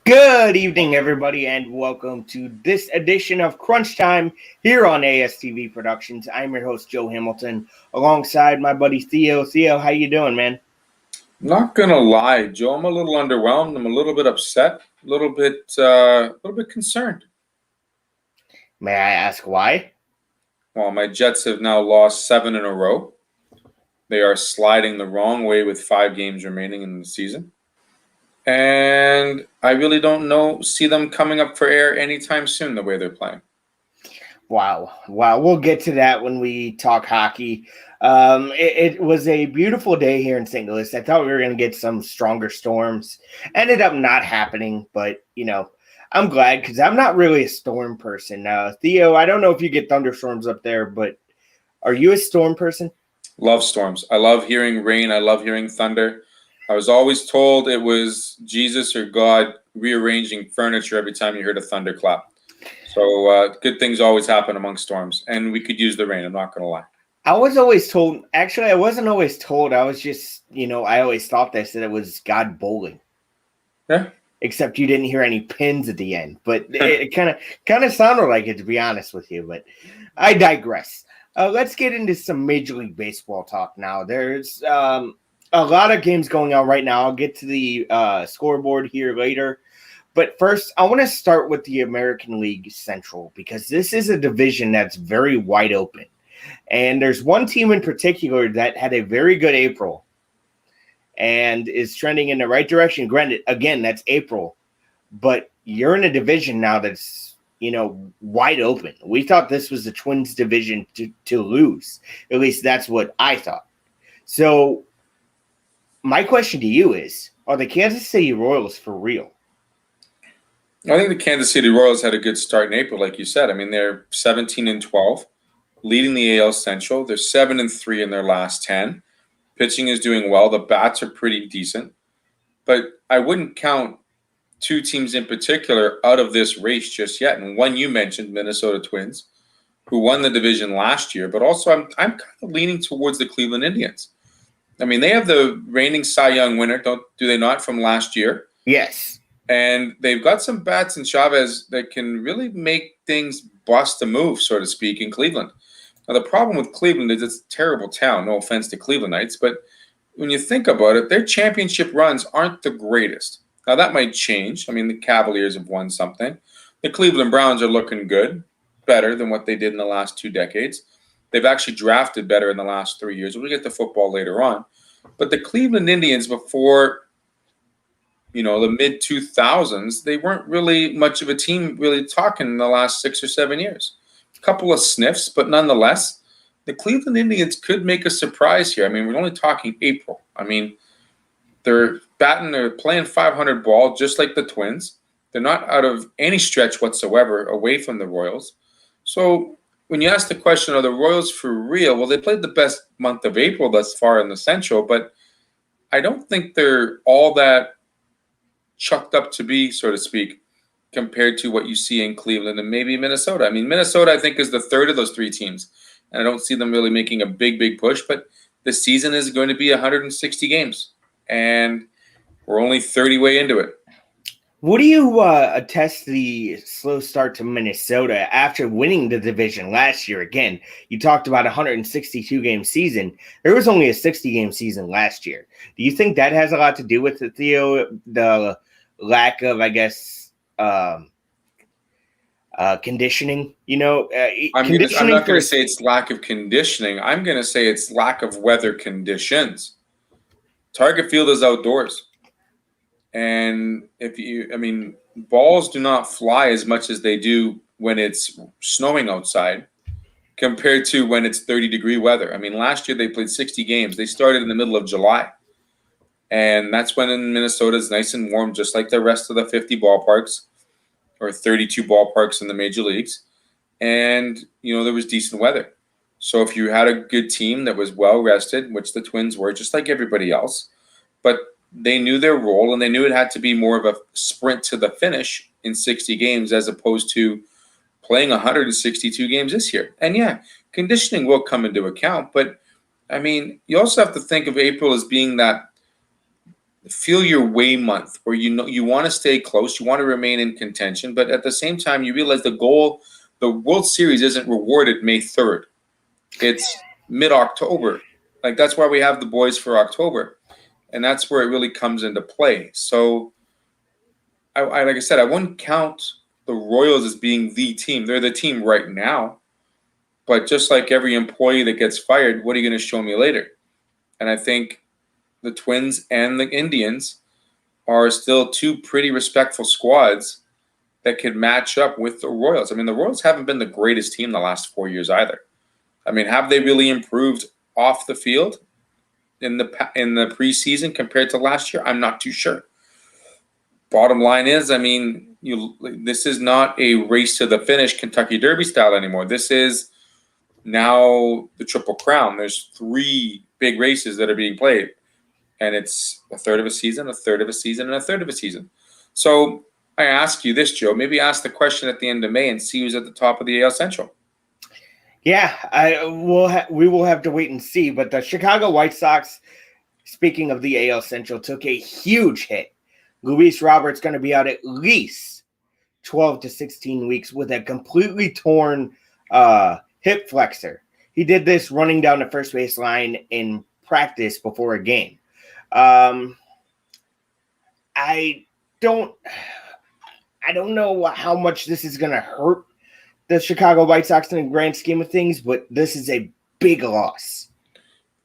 Good evening, everybody, and welcome to this edition of Crunch Time here on ASTV Productions. I'm your host, Joe Hamilton, alongside my buddy Theo. Theo, how you doing, man? Not gonna lie, Joe. I'm a little underwhelmed. I'm a little bit upset, a little bit concerned. May I ask why? Well, my Jets have now lost 7 in a row. They are sliding the wrong way with 5 games remaining in the season. And I really don't see them coming up for air anytime soon the way they're playing. Wow. We'll get to that when we talk hockey. It was a beautiful day here in St. Louis. I thought we were going to get some stronger storms. Ended up not happening, but, I'm glad because I'm not really a storm person. Theo, I don't know if you get thunderstorms up there, but are you a storm person? Love storms. I love hearing rain. I love hearing thunder. I was always told it was Jesus or God rearranging furniture every time you heard a thunderclap. So good things always happen among storms, and we could use the rain. I'm not going to lie. I was always told – actually, I wasn't always told. I was just – I always thought that it was God bowling. Yeah. Except you didn't hear any pins at the end. But it kind of sounded like it, to be honest with you. But I digress. Let's get into some Major League Baseball talk now. There's a lot of games going on right now. I'll get to the scoreboard here later. But first, I want to start with the American League Central because this is a division that's very wide open. And there's one team in particular that had a very good April and is trending in the right direction. Granted, again, that's April. But you're in a division now that's, wide open. We thought this was the Twins division to lose. At least that's what I thought. So my question to you is, are the Kansas City Royals for real? I think the Kansas City Royals had a good start in April, like you said. I mean, they're 17-12, leading the AL Central. They're 7-3 in their last 10. Pitching is doing well. The bats are pretty decent. But I wouldn't count 2 teams in particular out of this race just yet. And one you mentioned, Minnesota Twins, who won the division last year. But also I'm kind of leaning towards the Cleveland Indians. I mean, they have the reigning Cy Young winner, do they not, from last year? Yes. And they've got some bats in Chavez that can really make things bust a move, so to speak, in Cleveland. Now, the problem with Cleveland is it's a terrible town. No offense to Clevelandites, but when you think about it, their championship runs aren't the greatest. Now, that might change. I mean, the Cavaliers have won something. The Cleveland Browns are looking good, better than what they did in the last 2 decades. They've actually drafted better in the last 3 years. We'll get to football later on. But the Cleveland Indians before, the mid-2000s, they weren't really much of a team really talking in the last 6 or 7 years. A couple of sniffs, but nonetheless, the Cleveland Indians could make a surprise here. I mean, we're only talking April. I mean, they're playing 500 ball just like the Twins. They're not out of any stretch whatsoever away from the Royals. So when you ask the question, are the Royals for real? Well, they played the best month of April thus far in the Central, but I don't think they're all that chucked up to be, so to speak, compared to what you see in Cleveland and maybe Minnesota. I mean, Minnesota, I think, is the third of those 3 teams, and I don't see them really making a big push, but the season is going to be 160 games, and we're only 30 way into it. What do you attest the slow start to Minnesota after winning the division last year? Again, you talked about a 162-game season. There was only a 60-game season last year. Do you think that has a lot to do with it, Theo? The lack of, I guess, conditioning? I'm Conditioning not going to say it's lack of conditioning. I'm going to say it's lack of weather conditions. Target field is outdoors. And balls do not fly as much as they do when it's snowing outside compared to when it's 30-degree weather. I mean, last year they played 60 games. They started in the middle of July. And that's when in Minnesota it's nice and warm, just like the rest of the 50 ballparks or 32 ballparks in the major leagues. And, there was decent weather. So if you had a good team that was well rested, which the Twins were, just like everybody else, but they knew their role and they knew it had to be more of a sprint to the finish in 60 games as opposed to playing 162 games this year. And yeah, conditioning will come into account, but I mean, you also have to think of April as being that feel your way month where you want to stay close, you want to remain in contention, but at the same time you realize the World Series isn't rewarded May 3rd. It's mid-October. Like that's why we have the boys for October. And that's where it really comes into play. So, I like I said, I wouldn't count the Royals as being the team. They're the team right now. But just like every employee that gets fired, what are you going to show me later? And I think the Twins and the Indians are still two pretty respectful squads that could match up with the Royals. I mean, the Royals haven't been the greatest team the last 4 years either. I mean, have they really improved off the field in the preseason compared to last year? I'm not too sure. Bottom line is, I mean, this is not a race to the finish Kentucky Derby style anymore. This is now the Triple Crown. There's 3 big races that are being played, and it's a third of a season, a third of a season, and a third of a season. So I ask you this, Joe. Maybe ask the question at the end of May and see who's at the top of the AL Central. Yeah, we will have to wait and see. But the Chicago White Sox, speaking of the AL Central, took a huge hit. Luis Robert's going to be out at least 12 to 16 weeks with a completely torn hip flexor. He did this running down the first base line in practice before a game. I don't know how much this is going to hurt the Chicago White Sox in the grand scheme of things, but this is a big loss.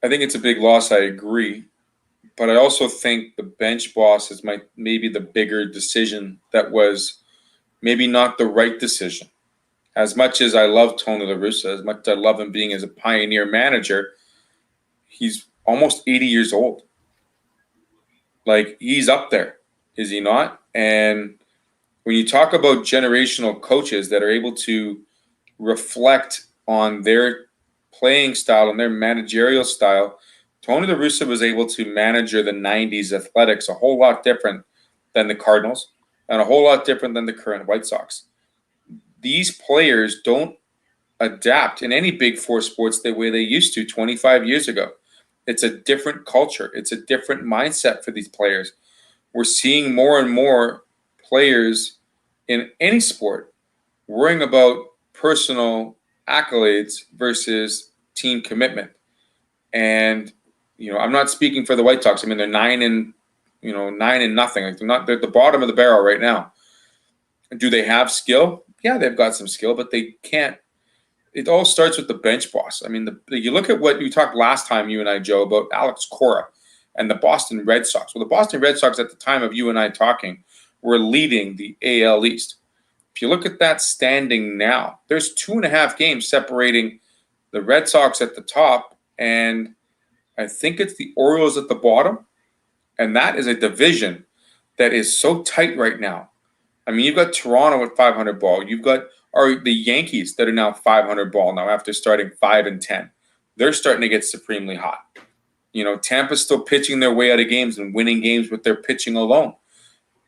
I think it's a big loss. I agree. But I also think the bench boss is maybe the bigger decision that was maybe not the right decision. As much as I love Tony La Russa, as much as I love him being as a pioneer manager, he's almost 80 years old. Like, he's up there, is he not? And when you talk about generational coaches that are able to reflect on their playing style and their managerial style, Tony La Russa was able to manage the 90s Athletics a whole lot different than the Cardinals and a whole lot different than the current White Sox. These players don't adapt in any Big Four sports the way they used to 25 years ago. It's a different culture. It's a different mindset for these players. We're seeing more and more players in any sport worrying about personal accolades versus team commitment. And I'm not speaking for the White Sox. I mean, they're 9-0. Like they're at the bottom of the barrel right now. Do they have skill? Yeah, they've got some skill, but they can't. It all starts with the bench boss. I mean, you look at what you talked last time, you and I, Joe, about Alex Cora and the Boston Red Sox. Well, the Boston Red Sox at the time of you and I talking were leading the AL East. If you look at that standing now, there's 2.5 games separating the Red Sox at the top, and I think it's the Orioles at the bottom. And that is a division that is so tight right now. I mean, you've got Toronto at 500 ball. You've got the Yankees that are now 500 ball now after starting 5-10. They're starting to get supremely hot. Tampa's still pitching their way out of games and winning games with their pitching alone.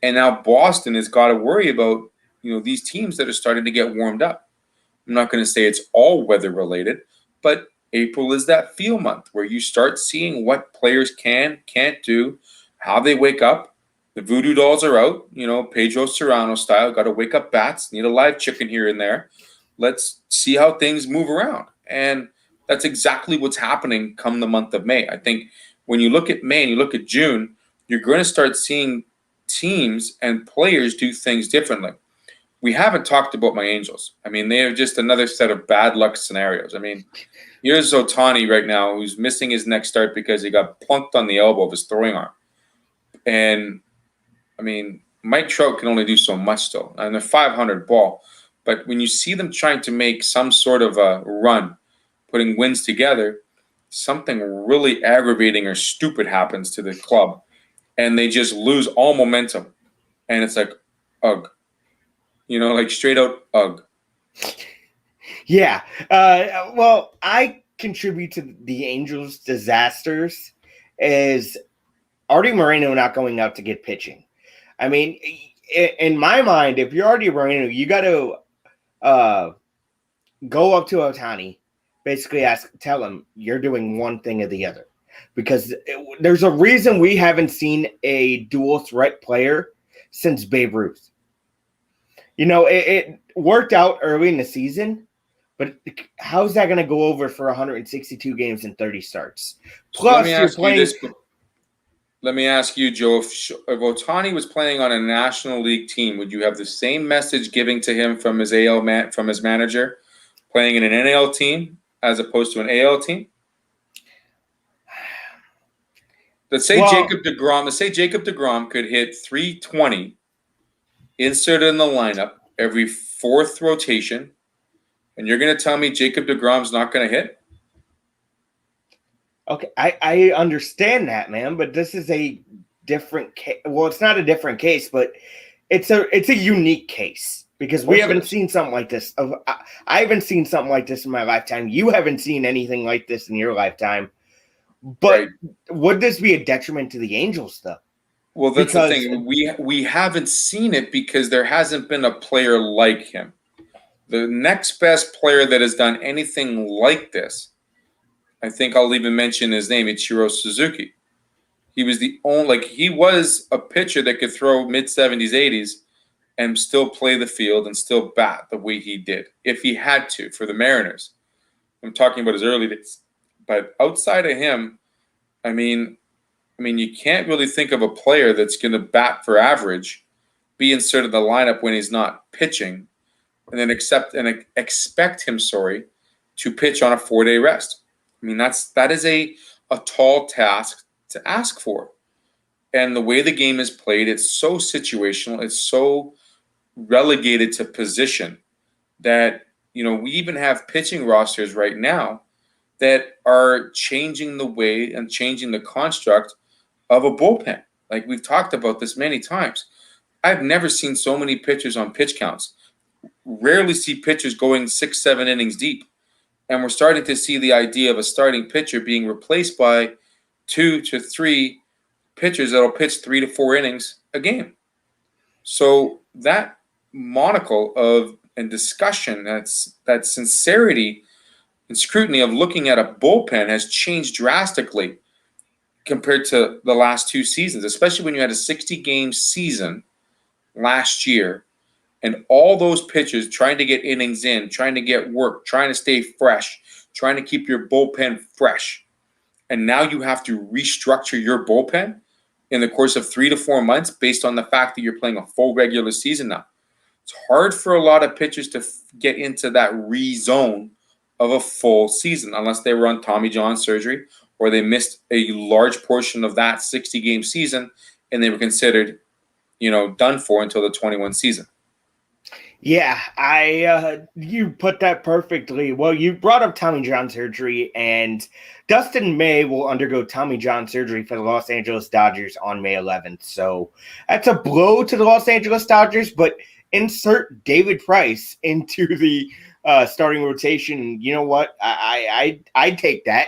And now Boston has got to worry about, these teams that are starting to get warmed up. I'm not going to say it's all weather related, but April is that feel month where you start seeing what players can't do, how they wake up, The voodoo dolls are out, Pedro Serrano style. Got to wake up bats. Need a live chicken here and there. Let's see how things move around. And that's exactly what's happening come the month of May. I think when you look at May and you look at June, you're going to start seeing teams and players do things differently. We haven't talked about my Angels. I mean, they are just another set of bad luck scenarios. I mean, here's Ohtani right now, who's missing his next start because he got plunked on the elbow of his throwing arm. And, I mean, Mike Trout can only do so much still. And they're 500 ball. But when you see them trying to make some sort of a run, putting wins together, something really aggravating or stupid happens to the club. And they just lose all momentum. And it's like, ugh. Like straight out ugh. Yeah. Well, I contribute to the Angels' disasters is Artie Moreno not going out to get pitching. I mean, in my mind, if you're Artie Moreno, you got to go up to Ohtani, basically tell him you're doing one thing or the other. Because there's a reason we haven't seen a dual threat player since Babe Ruth. It worked out early in the season, but how's that going to go over for 162 games and 30 starts? Plus, you're playing. Let me ask you, Joe, if Ohtani was playing on a National League team, would you have the same message giving to him from his from his manager, playing in an NL team as opposed to an AL team? Let's say Jacob DeGrom could hit 320. Inserted in the lineup every fourth rotation, and you're going to tell me Jacob DeGrom's not going to hit? Okay, I understand that, man, but this is a different case. Well, it's not a different case, but it's a unique case because we haven't seen something like this. I haven't seen something like this in my lifetime. You haven't seen anything like this in your lifetime. But would this be a detriment to the Angels, though? Well, that's the thing. We haven't seen it because there hasn't been a player like him. The next best player that has done anything like this, I think I'll even mention his name, it's Shiro Suzuki. He was he was a pitcher that could throw mid-70s, 80s and still play the field and still bat the way he did, if he had to, for the Mariners. I'm talking about his early days. But outside of him, I mean, you can't really think of a player that's going to bat for average, be inserted in the lineup when he's not pitching, and then expect him to pitch on a 4-day rest. I mean, that is a tall task to ask for. And the way the game is played, it's so situational, it's so relegated to position that, we even have pitching rosters right now that are changing the way and changing the construct of a bullpen. Like we've talked about this many times. I've never seen so many pitchers on pitch counts. Rarely see pitchers going 6-7 innings deep. And we're starting to see the idea of a starting pitcher being replaced by 2 to 3 pitchers that'll pitch 3 to 4 innings a game. So that monocle and discussion, that sincerity and scrutiny of looking at a bullpen has changed drastically compared to the last 2 seasons, especially when you had a 60-game season last year and all those pitchers trying to get innings in, trying to get work, trying to stay fresh, trying to keep your bullpen fresh. And now you have to restructure your bullpen in the course of 3 to 4 months based on the fact that you're playing a full regular season now. It's hard for a lot of pitchers to get into that rezone of a full season unless they were on Tommy John surgery or they missed a large portion of that 60-game season and they were considered, done for until the 21 season. Yeah, you put that perfectly. Well, you brought up Tommy John surgery, and Dustin May will undergo Tommy John surgery for the Los Angeles Dodgers on May 11th. So that's a blow to the Los Angeles Dodgers, but insert David Price into the starting rotation. You know what? I'd take that.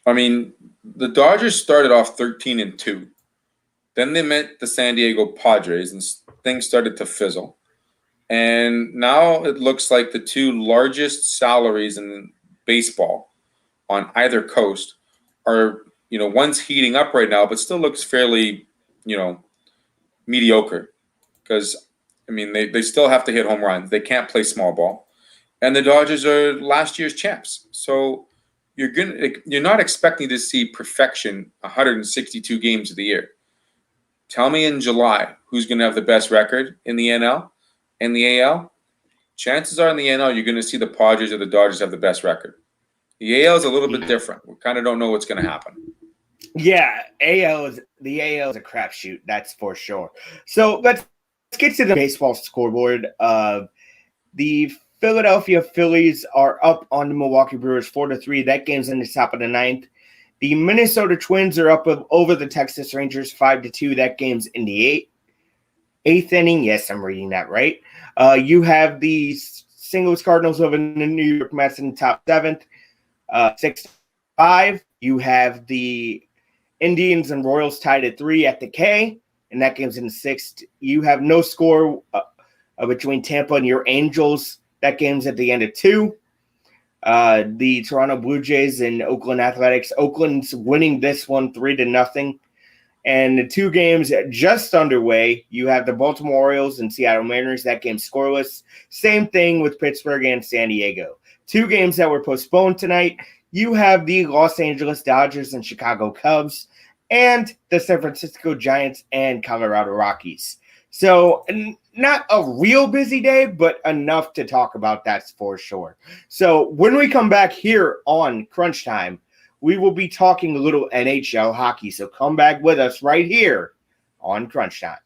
I mean, the Dodgers started off 13-2. Then they met the San Diego Padres, and things started to fizzle. And now it looks like the 2 largest salaries in baseball on either coast are, one's heating up right now, but still looks fairly, mediocre because, I mean, they still have to hit home runs. They can't play small ball. And the Dodgers are last year's champs. So you're not expecting to see perfection 162 games of the year. Tell me in July who's going to have the best record in the NL and the AL. Chances are in the NL you're going to see the Padres or the Dodgers have the best record. The AL is a little bit different. We kind of don't know what's going to happen. Yeah, the AL is a crapshoot, that's for sure. So let's get to the baseball scoreboard. The Philadelphia Phillies are up on the Milwaukee Brewers 4-3. That game's in the top of the ninth. The Minnesota Twins are up over the Texas Rangers 5-2. That game's in the eighth inning. Yes, I'm reading that right. You have the St. Louis Cardinals over the New York Mets in the top seventh, 6-5. You have the Indians and Royals tied at 3 at the K, and that game's in the sixth. You have no score between Tampa and your Angels. That game's at the end of 2. The Toronto Blue Jays and Oakland Athletics. Oakland's winning this one 3-0. And the 2 games just underway, you have the Baltimore Orioles and Seattle Mariners. That game's scoreless. Same thing with Pittsburgh and San Diego. 2 games that were postponed tonight. You have the Los Angeles Dodgers and Chicago Cubs and the San Francisco Giants and Colorado Rockies. So not a real busy day, but enough to talk about, that's for sure. So when we come back here on Crunch Time, we will be talking a little NHL hockey. So come back with us right here on Crunch Time.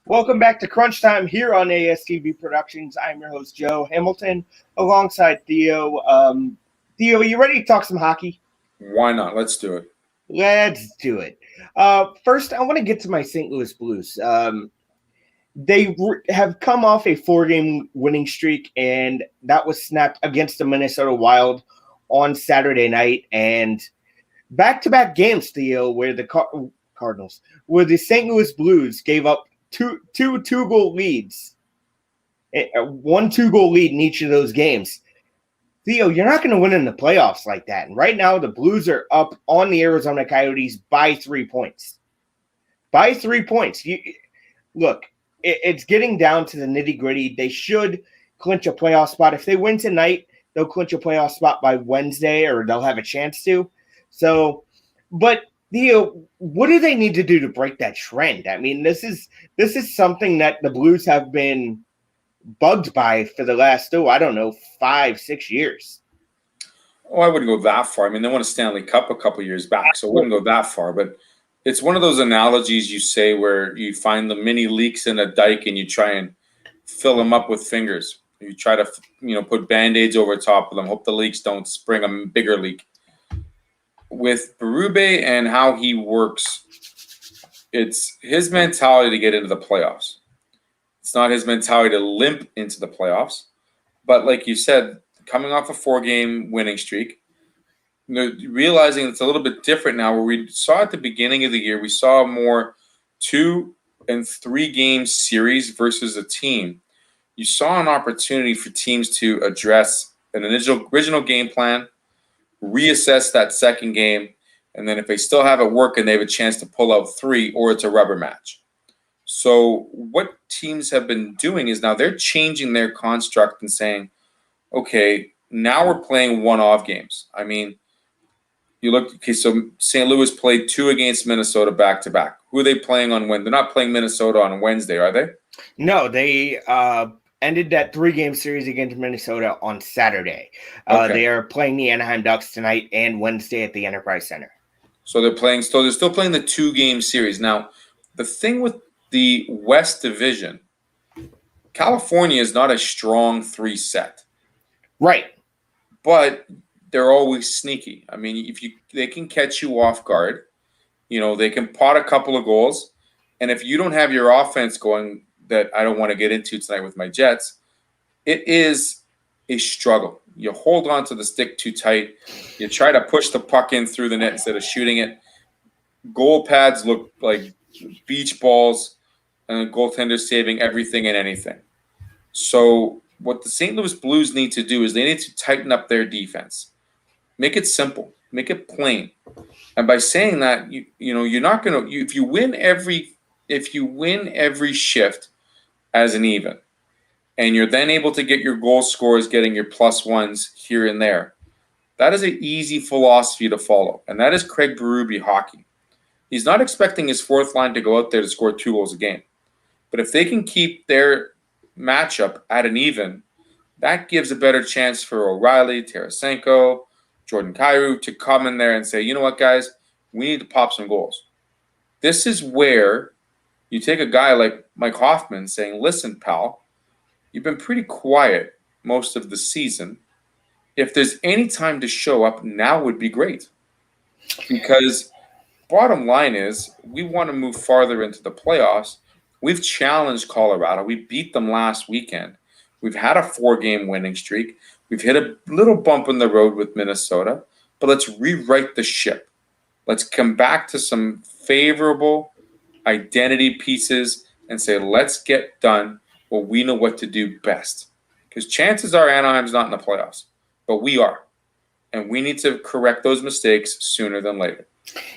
Welcome back to Crunch Time here on ASTV Productions. I'm your host, Joe Hamilton, alongside Theo. Theo, are you ready to talk some hockey? Why not? Let's do it. Let's do it. First, I want to get to my St. Louis Blues. They have come off a 4-game winning streak, and that was snapped against the Minnesota Wild on Saturday night. And back-to-back games, Theo, where the Cardinals, where the St. Louis Blues gave up two two-goal leads, 1 2-goal lead in each of those games. Theo, you're not going to win in the playoffs like that. And right now, the Blues are up on the Arizona Coyotes by 3 points. By 3 points. Look, it's getting down to the nitty-gritty. They should clinch a playoff spot. If they win tonight, they'll clinch a playoff spot by Wednesday, or they'll have a chance to. So, but Theo, what do they need to do to break that trend? I mean, this is something that the Blues have been bugged by for the last, 5-6 years. Oh, I wouldn't go that far. I mean, they won a Stanley Cup a couple years back, so I wouldn't go that far. But it's one of those analogies you say where you find the mini leaks in a dike and you try and fill them up with fingers. You try to, put Band-Aids over top of them, hope the leaks don't spring a bigger leak. With Berube and how he works, it's his mentality to get into the playoffs. It's not his mentality to limp into the playoffs. But like you said, coming off a 4-game winning streak, realizing it's a little bit different now, where we saw at the beginning of the year, we saw more 2- and 3-game series versus a team. You saw an opportunity for teams to address an original game plan, reassess that second game, and then if they still have it working, they have a chance to pull out 3, or it's a rubber match. So what teams have been doing is now they're changing their construct and saying, okay, now we're playing one-off games. I mean, so St. Louis played 2 against Minnesota back-to-back. Who are they playing on Wednesday? They're not playing Minnesota on Wednesday, are they? No, they ended that 3-game series against Minnesota on Saturday. Okay. They are playing the Anaheim Ducks tonight and Wednesday at the Enterprise Center. So they're still playing the 2-game series. Now, the thing with the West Division, California is not a strong 3 set. Right. But they're always sneaky. I mean, they can catch you off guard. They can pot a couple of goals. And if you don't have your offense going, that I don't want to get into tonight with my Jets, it is a struggle. You hold on to the stick too tight. You try to push the puck in through the net instead of shooting it. Goal pads look like beach balls, and goaltenders saving everything and anything. So what the St. Louis Blues need to do is they need to tighten up their defense. Make it simple. Make it plain. And by saying that, you're not going to – if you win every shift as an even, and you're then able to get your goal scores, getting your plus ones here and there, that is an easy philosophy to follow. And that is Craig Berube hockey. He's not expecting his fourth line to go out there to score 2 goals a game. But if they can keep their matchup at an even, that gives a better chance for O'Reilly, Tarasenko, Jordan Kyrou to come in there and say, you know what, guys, we need to pop some goals. This is where you take a guy like Mike Hoffman saying, listen, pal, you've been pretty quiet most of the season. If there's any time to show up, now would be great. Because bottom line is, we want to move farther into the playoffs. We've challenged Colorado. We beat them last weekend. We've had a 4-game winning streak. We've hit a little bump in the road with Minnesota. But let's rewrite the ship. Let's come back to some favorable identity pieces and say, let's get done what we know what to do best. Because chances are Anaheim's not in the playoffs. But we are. And we need to correct those mistakes sooner than later.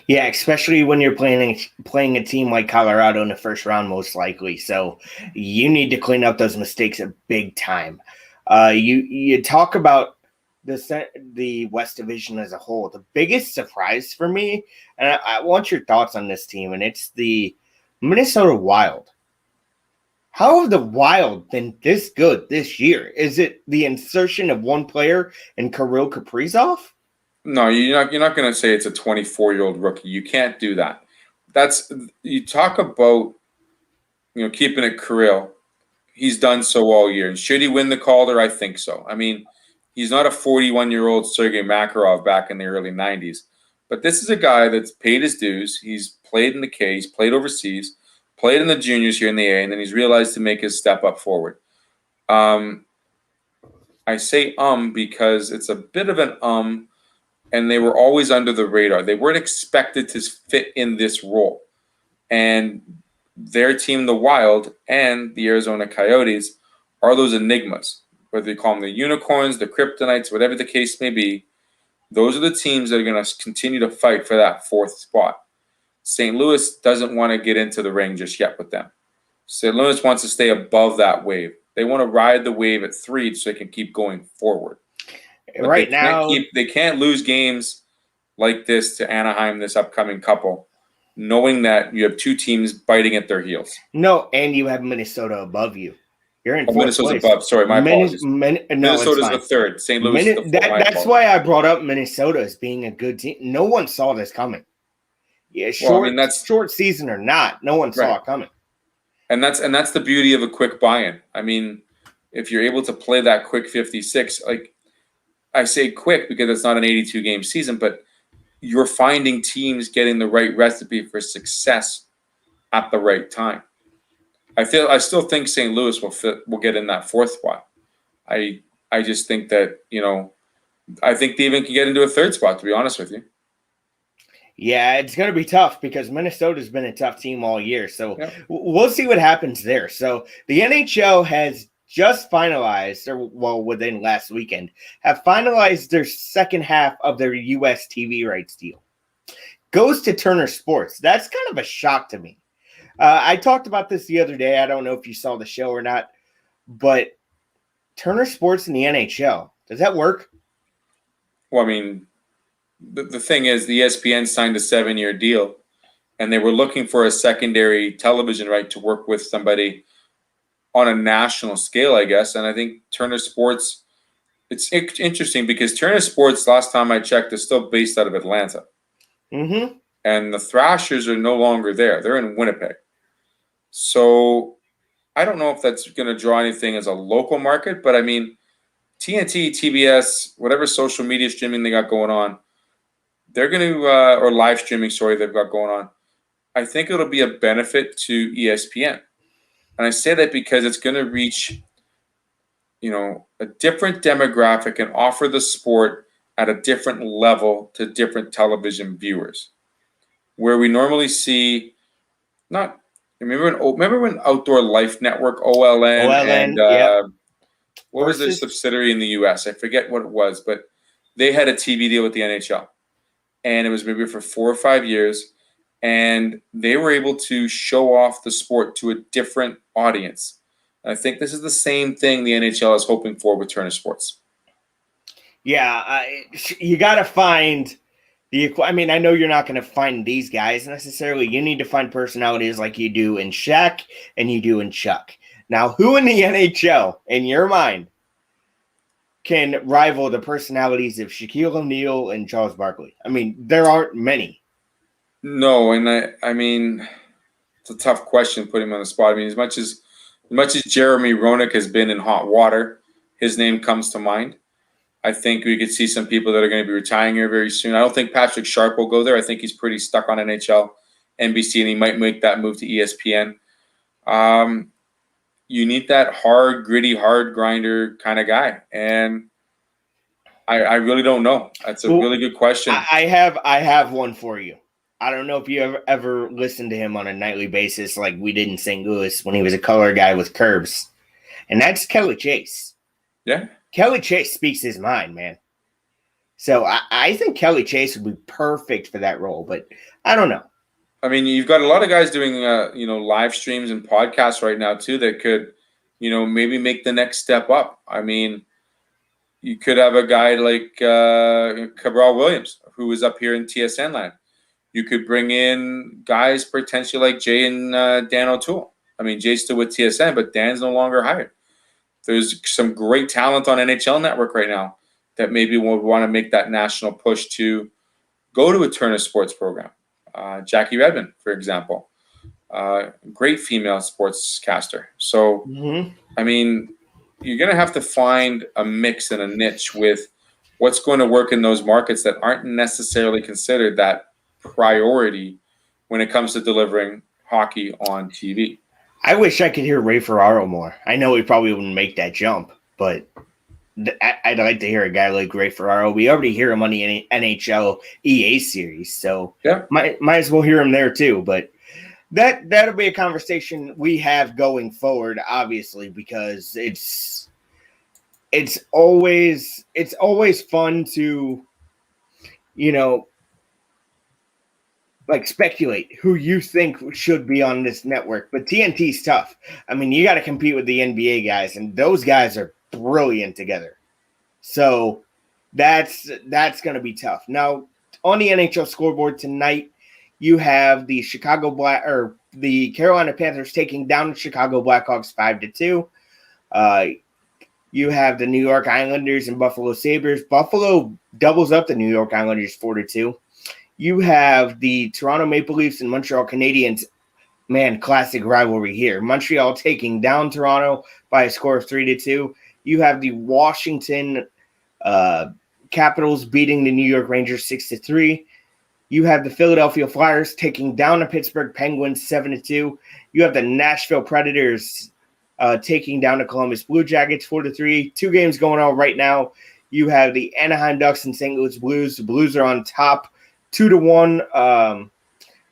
Yeah, especially when you're playing a team like Colorado in the first round, most likely. So you need to clean up those mistakes a big time. You talk about the West Division as a whole. The biggest surprise for me, and I want your thoughts on this team, and it's the Minnesota Wild. How have the Wild been this good this year? Is it the insertion of one player in Kirill Kaprizov? No, you're not going to say it's a 24-year-old rookie. You can't do that. You talk about keeping it Kirill. He's done so all year. And should he win the Calder? I think so. I mean, he's not a 41-year-old Sergei Makarov back in the early 90s. But this is a guy that's paid his dues. He's played in the K. He's played overseas, played in the juniors here in the A, and then he's realized to make his step up forward. I say because it's a bit of an and they were always under the radar. They weren't expected to fit in this role. And their team, the Wild, and the Arizona Coyotes are those enigmas. Whether you call them the unicorns, the kryptonites, whatever the case may be, those are the teams that are going to continue to fight for that 4th spot. St. Louis doesn't want to get into the ring just yet with them. St. Louis wants to stay above that wave. They want to ride the wave at 3 so they can keep going forward. But right now, they can't lose games like this to Anaheim this upcoming couple, knowing that you have 2 teams biting at their heels. No, and you have Minnesota above you. You're in 4th Minnesota's place. above. Sorry, my apologies. Minnesota's the 3rd. St. Louis is the 4th. That's why I brought up Minnesota as being a good team. No one saw this coming. Yeah, short season or not, no one saw it coming. And that's the beauty of a quick buy-in. I mean, if you're able to play that quick 56, like I say quick because it's not an 82-game season, but you're finding teams getting the right recipe for success at the right time. I still think St. Louis will get in that 4th spot. I just think that, I think they even can get into a 3rd spot, to be honest with you. Yeah, it's going to be tough because Minnesota's been a tough team all year. So we'll see what happens there. So the NHL has just finalized, within last weekend, have finalized their second half of their U.S. TV rights deal. Goes to Turner Sports. That's kind of a shock to me. I talked about this the other day. I don't know if you saw the show or not, but Turner Sports in the NHL, does that work? Well, I mean, the thing is, the ESPN signed a 7-year deal, and they were looking for a secondary television right to work with somebody on a national scale, I guess. And I think Turner Sports, it's interesting because Turner Sports, last time I checked, is still based out of Atlanta. Mm-hmm. And the Thrashers are no longer there. They're in Winnipeg. So I don't know if that's going to draw anything as a local market, but I mean, TNT, TBS, whatever social media streaming they got going on, they're going to, or live streaming, sorry, they've got going on. I think it'll be a benefit to ESPN. And I say that because it's going to reach, a different demographic and offer the sport at a different level to different television viewers. Where we normally see, remember when Outdoor Life Network, OLN and what was their subsidiary in the U.S.? I forget what it was, but they had a TV deal with the NHL. And it was maybe for 4 or 5 years. And they were able to show off the sport to a different audience. And I think this is the same thing the NHL is hoping for with Turner Sports. Yeah, you got to find I know you're not going to find these guys necessarily. You need to find personalities like you do in Shaq and you do in Chuck. Now, who in the NHL, in your mind, can rival the personalities of Shaquille O'Neal and Charles Barkley? I mean, there aren't many. No, and it's a tough question putting him on the spot. I mean, as much as Jeremy Roenick has been in hot water, his name comes to mind. I think we could see some people that are going to be retiring here very soon. I don't think Patrick Sharp will go there. I think he's pretty stuck on NHL, NBC, and he might make that move to ESPN. You need that hard, gritty, hard grinder kind of guy. And I really don't know. That's a really good question. I have one for you. I don't know if you ever listened to him on a nightly basis like we did in St. Louis when he was a color guy with Curbs. And that's Kelly Chase. Yeah. Kelly Chase speaks his mind, man. So I think Kelly Chase would be perfect for that role, but I don't know. I mean, you've got a lot of guys doing, live streams and podcasts right now too that could, maybe make the next step up. I mean, you could have a guy like Cabral Williams, who is up here in TSN land. You could bring in guys potentially like Jay and Dan O'Toole. I mean, Jay's still with TSN, but Dan's no longer hired. There's some great talent on NHL Network right now that maybe would want to make that national push to go to a Turner Sports program. Jackie Redmond, for example, great female sportscaster. So, I mean, you're going to have to find a mix and a niche with what's going to work in those markets that aren't necessarily considered that priority when it comes to delivering hockey on TV. I wish I could hear Ray Ferraro more. I know he probably wouldn't make that jump, but I'd like to hear a guy like Ray Ferraro. We already hear him on the NHL EA series, so yeah, might as well hear him there too. But that'll be a conversation we have going forward, obviously, because it's always fun to, like speculate who you think should be on this network. But TNT's tough. I mean, you got to compete with the NBA guys, and those guys are brilliant together. So that's going to be tough. Now, on the NHL scoreboard tonight, you have the the Carolina Panthers taking down the Chicago Blackhawks 5-2. You have the New York Islanders and Buffalo Sabres. Buffalo doubles up the New York Islanders 4-2. You have the Toronto Maple Leafs and Montreal Canadiens. Man, classic rivalry here. Montreal taking down Toronto by a score of 3-2. You have the Washington Capitals beating the New York Rangers 6-3. You have the Philadelphia Flyers taking down the Pittsburgh Penguins 7-2. You have the Nashville Predators taking down the Columbus Blue Jackets 4-3. 2 games going on right now. You have the Anaheim Ducks and St. Louis Blues. The Blues are on top 2-1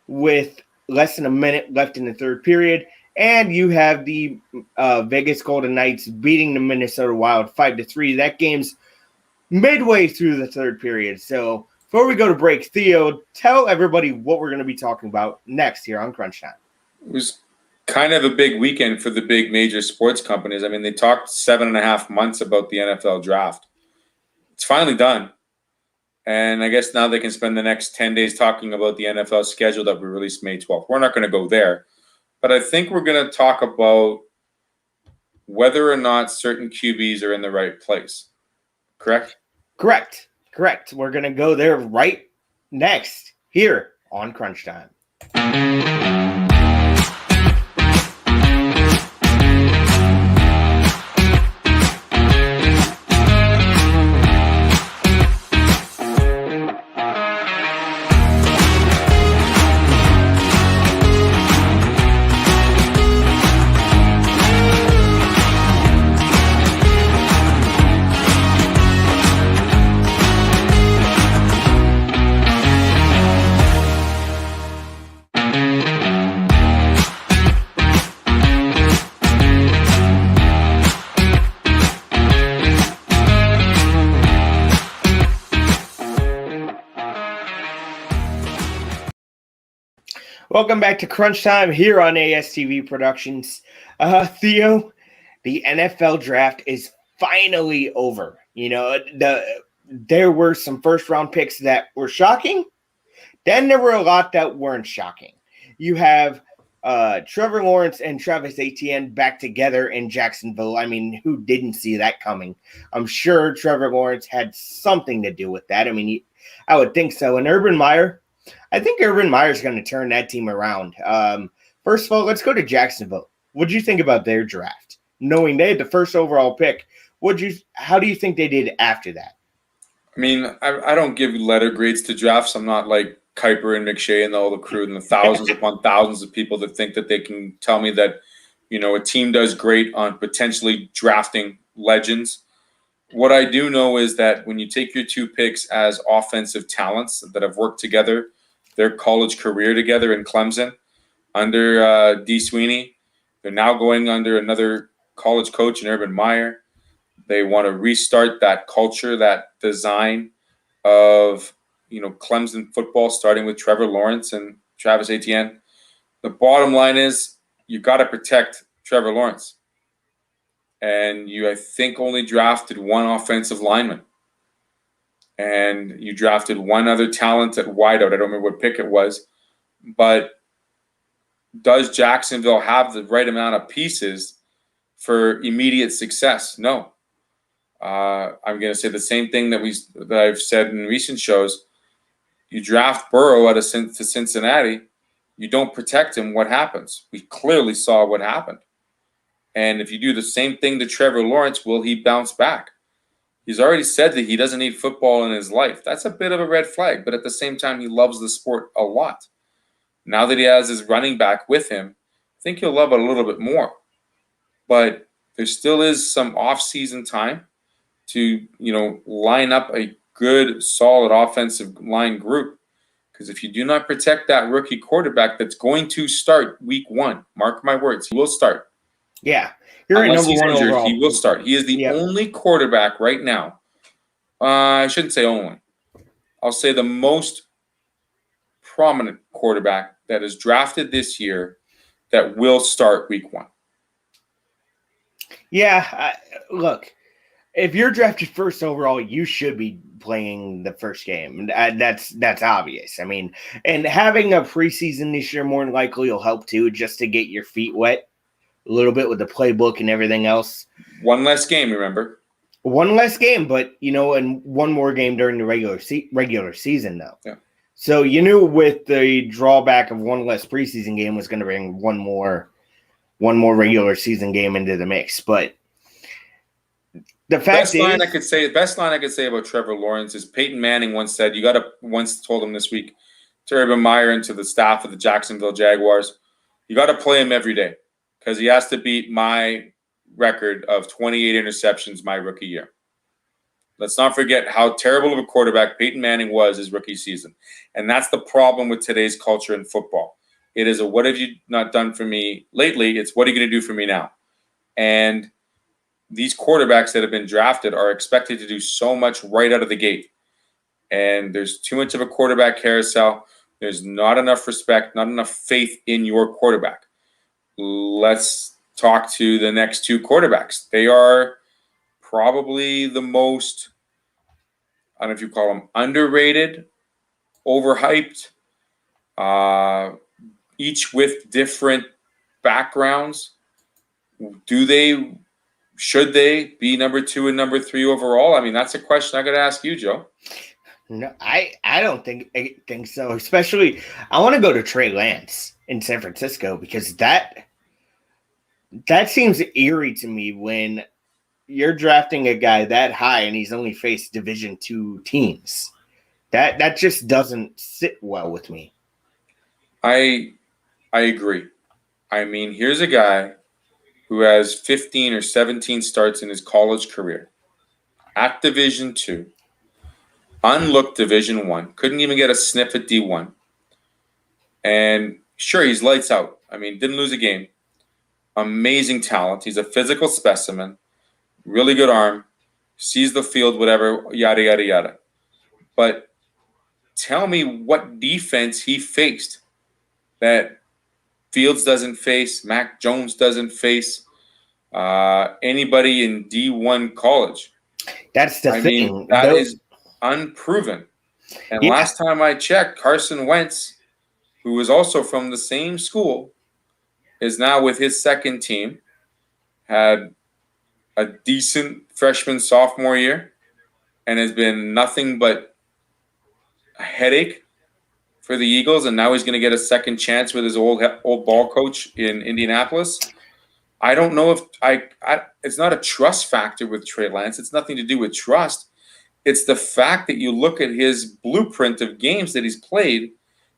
with less than a minute left in the third period. And you have the Vegas Golden Knights beating the Minnesota Wild 5-3. That game's midway through the third period. So before we go to break, Theo, tell everybody what we're going to be talking about next here on Crunch Time. It was kind of a big weekend for the big major sports companies. I mean, they talked 7.5 months about the NFL draft. It's finally done. And I guess now they can spend the next 10 days talking about the NFL schedule that we released May 12th. We're not going to go there. But I think we're going to talk about whether or not certain QBs are in the right place. Correct? Correct. We're going to go there right next here on Crunch Time. Welcome back to Crunch Time here on ASTV Productions. Theo, the NFL draft is finally over. There were some first-round picks that were shocking. Then there were a lot that weren't shocking. You have Trevor Lawrence and Travis Etienne back together in Jacksonville. I mean, who didn't see that coming? I'm sure Trevor Lawrence had something to do with that. I mean, I would think so. And I think Urban Meyer's going to turn that team around. First of all, let's go to Jacksonville. What did you think about their draft? Knowing they had the first overall pick, how do you think they did after that? I mean, I don't give letter grades to drafts. I'm not like Kuiper and McShay and all the crew and the thousands upon thousands of people that think that they can tell me that, a team does great on potentially drafting legends. What I do know is that when you take your two picks as offensive talents that have worked together, their college career together in Clemson under D. Sweeney, they're now going under another college coach in Urban Meyer. They want to restart that culture, that design of, Clemson football, starting with Trevor Lawrence and Travis Etienne. The bottom line is you got to protect Trevor Lawrence. And you, I think, only drafted one offensive lineman. And you drafted one other talent at wideout. I don't remember what pick it was. But does Jacksonville have the right amount of pieces for immediate success? No. I'm going to say the same thing that I've said in recent shows. You draft Burrow to Cincinnati. You don't protect him. What happens? We clearly saw what happened. And if you do the same thing to Trevor Lawrence, will he bounce back? He's already said that he doesn't need football in his life. That's a bit of a red flag, but at the same time, he loves the sport a lot. Now that he has his running back with him, I think he'll love it a little bit more. But there still is some off-season time to, line up a good, solid offensive line group. Because if you do not protect that rookie quarterback that's going to start week 1, mark my words, he will start. Yeah. You're Unless number he's one injured, overall. he will start. He is the only quarterback right now. I shouldn't say only. I'll say the most prominent quarterback that is drafted this year that will start week 1. Yeah. Look, if you're drafted first overall, you should be playing the first game. That's obvious. I mean, and having a preseason this year more than likely will help too, just to get your feet wet a little bit with the playbook and everything else. One less game, remember? One less game, but, and one more game during the regular season, though. Yeah. So you knew with the drawback of one less preseason game was going to bring one more regular season game into the mix. But the fact best line I could say about Trevor Lawrence is Peyton Manning once told him this week to Urban Meyer and to the staff of the Jacksonville Jaguars, you got to play him every day because he has to beat my record of 28 interceptions my rookie year. Let's not forget how terrible of a quarterback Peyton Manning was his rookie season. And that's the problem with today's culture in football. It is a what have you not done for me lately? It's what are you going to do for me now? And these quarterbacks that have been drafted are expected to do so much right out of the gate. And there's too much of a quarterback carousel. There's not enough respect, not enough faith in your quarterback. Let's talk to the next two quarterbacks. They are probably the most, I don't know if you call them underrated, overhyped, each with different backgrounds. Should they be number 2 and number 3 overall? I mean, that's a question I got to ask you, Joe. No, I don't think so. Especially, I want to go to Trey Lance in San Francisco because that seems eerie to me when you're drafting a guy that high and he's only faced Division II teams. That just doesn't sit well with me. I agree. I mean, here's a guy who has 15 or 17 starts in his college career at Division II, unlooked Division I, couldn't even get a sniff at D1. And sure, he's lights out. I mean, didn't lose a game. Amazing talent. He's a physical specimen. Really good arm. Sees the field, whatever, yada, yada, yada. But tell me what defense he faced that Fields doesn't face, Mac Jones doesn't face, anybody in D1 college. That's the I thing. mean, that is unproven. And last time I checked, Carson Wentz, who was also from the same school, is now with his second team, had a decent freshman, sophomore year, and has been nothing but a headache for the Eagles, and now he's going to get a second chance with his old ball coach in Indianapolis. I don't know if it's not a trust factor with Trey Lance. It's nothing to do with trust. It's the fact that you look at his blueprint of games that he's played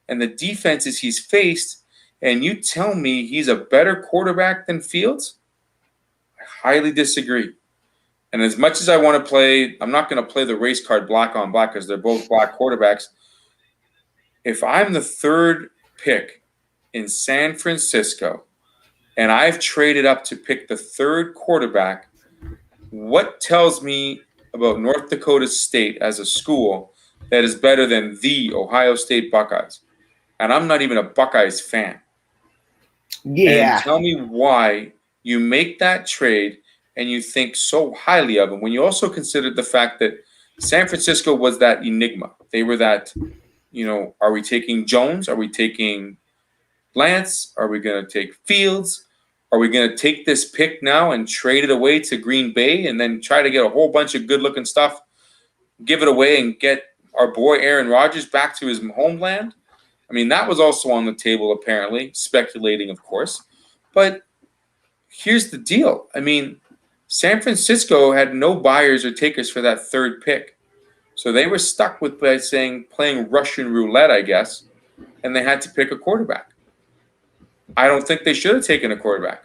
and the defenses he's faced, and you tell me he's a better quarterback than Fields? I highly disagree. And as much as I want to play, I'm not going to play the race card black on black because they're both black quarterbacks. If I'm the third pick in San Francisco and I've traded up to pick the third quarterback, what tells me about North Dakota State as a school that is better than the Ohio State Buckeyes? And I'm not even a Buckeyes fan. Yeah. And tell me why you make that trade and you think so highly of them when you also considered the fact that San Francisco was that enigma. They were that, are we taking Jones? Are we taking Lance? Are we going to take Fields? Are we going to take this pick now and trade it away to Green Bay and then try to get a whole bunch of good-looking stuff, give it away, and get our boy Aaron Rodgers back to his homeland? I mean, that was also on the table, apparently, speculating, of course. But here's the deal. I mean, San Francisco had no buyers or takers for that third pick. So they were stuck with playing Russian roulette, I guess, and they had to pick a quarterback. I don't think they should have taken a quarterback.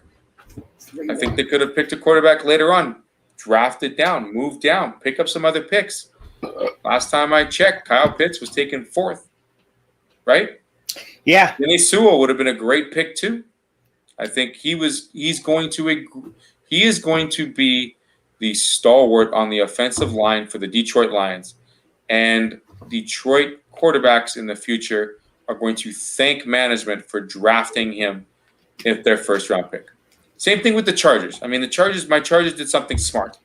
I think they could have picked a quarterback later on, drafted down, moved down, pick up some other picks. Last time I checked, Kyle Pitts was taken 4th, right? Yeah. Vinny Sewell would have been a great pick too. I think he is going to be the stalwart on the offensive line for the Detroit Lions, and Detroit quarterbacks in the future are going to thank management for drafting him if their first-round pick. Same thing with the Chargers. I mean, my Chargers did something smart.